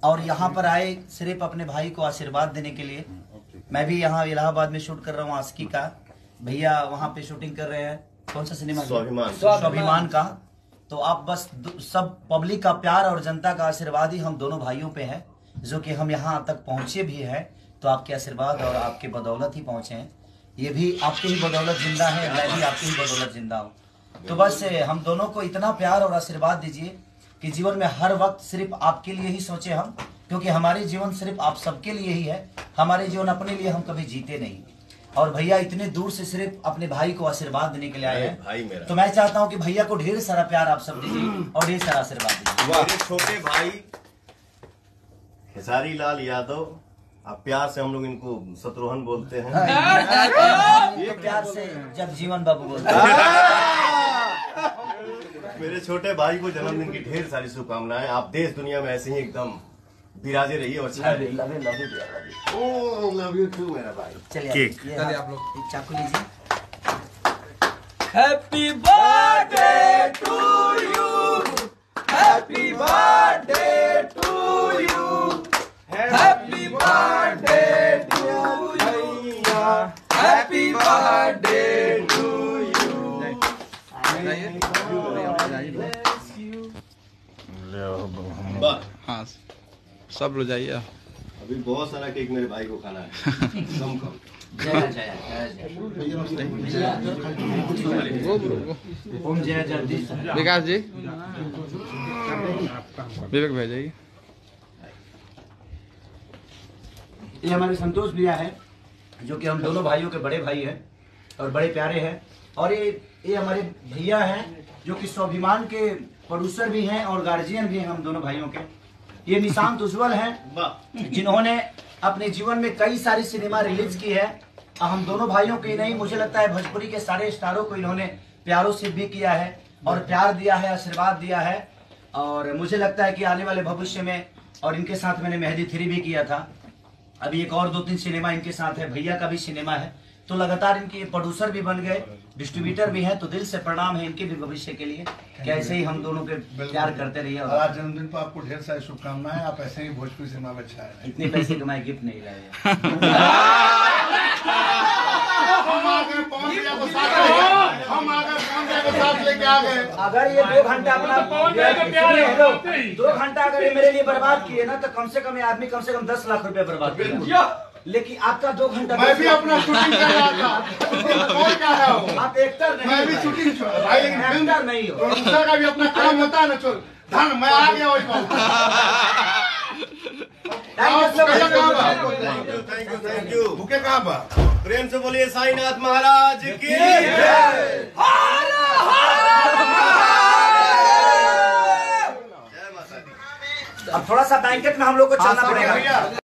और यहाँ पर आए सिर्फ अपने भाई को आशीर्वाद देने के लिए। मैं भी यहाँ इलाहाबाद में शूट कर रहा हूँ आशिकी का, भैया वहाँ पे शूटिंग कर रहे हैं। कौन सा सिनेमा? स्वाभिमान का। तो आप बस सब पब्लिक का प्यार और जनता का आशीर्वाद ही हम दोनों भाइयों पे है, जो कि हम यहाँ तक पहुँचे भी है तो आपके आशीर्वाद और आपके बदौलत ही पहुँचे हैं। ये भी आपकी ही बदौलत जिंदा है, मैं भी आपकी ही बदौलत जिंदा हूँ। तो बस हम दोनों को इतना प्यार और आशीर्वाद दीजिए कि जीवन में हर वक्त सिर्फ आपके लिए ही सोचे हम, क्योंकि हमारे जीवन सिर्फ आप सबके लिए ही है। हमारे जीवन अपने लिए हम कभी जीते नहीं। और भैया इतने दूर से सिर्फ अपने भाई को आशीर्वाद देने के लिए आए हैं, तो मैं चाहता हूं कि भैया को ढेर सारा प्यार आप सब दीजिए और ढेर सारा आशीर्वाद दीजिए। मेरे छोटे भाई खेसारी लाल यादव, आप प्यार से हम लोग इनको शत्रुघ्न बोलते हैं। ये प्यार से जगजीवन बाबू बोलते हैं। मेरे छोटे भाई को जन्मदिन की ढेर सारी शुभकामनाएं। आप देश दुनिया में ऐसे ही एकदम विराजे रहिए और लव यू टू मेरा भाई। चलिए आप लोग एक चाकू लीजिए। Happy birthday to you, happy birthday to you, happy birthday to you, happy birthday to you. हाँ सब लोग जाइए। अभी बहुत सारा केक मेरे भाई को खाना है। कम कम। विकास जी, विवेक भाई जाइए। ये हमारे संतोष भैया है, जो कि हम दोनों भाइयों के बड़े भाई हैं और बड़े प्यारे हैं। और ये हमारे भैया हैं जो कि स्वाभिमान के प्रोड्यूसर भी हैं और गार्जियन भी हैं हम दोनों भाइयों के। ये निशांत उज्जवल हैं, जिन्होंने अपने जीवन में कई सारी सिनेमा रिलीज की है। हम दोनों भाइयों की नहीं, मुझे लगता है भोजपुरी के सारे स्टारों को इन्होंने प्यारों से भी किया है और प्यार दिया है, आशीर्वाद दिया है। और मुझे लगता है कि आने वाले भविष्य में, और इनके साथ मैंने मेहंदी 3 भी किया था, अभी एक और 2-3 सिनेमा इनके साथ है, भैया का भी सिनेमा है। तो लगातार इनके प्रोड्यूसर भी बन गए, डिस्ट्रीब्यूटर भी हैं। तो दिल से प्रणाम है इनके भी भविष्य के लिए, कि ऐसे ही हम दोनों के प्यार करते रहिए। और आज जन्मदिन पर आपको ढेर सारी शुभकामनाएं। आप ऐसे ही भोजपुरी सिनेमा में छाए। इतने पैसे कमाए, गिफ्ट नहीं लाए। अगर ये 2 घंटा अपना 2 घंटा अगर ये मेरे लिए बर्बाद किए ना, तो कम से कम ये आदमी कम से कम 10 लाख रुपए बर्बाद किया। लेकिन आपका 2 घंटा, मैं भी अपना शूटिंग कर रहा था। और क्या है, आप एक्टर नहीं, मैं भी शूटिंग भाई, लेकिन एक्टर नहीं हो। प्रोड्यूसर का भी अपना काम होता है ना। चल धन मैं आ गया वही बात। Thank you. भूखे कहाँ बा? प्रेम से बोलिए साईनाथ महाराज की। अब थोड़ा सा बैंकेट में हम लोग को चलना पड़ेगा।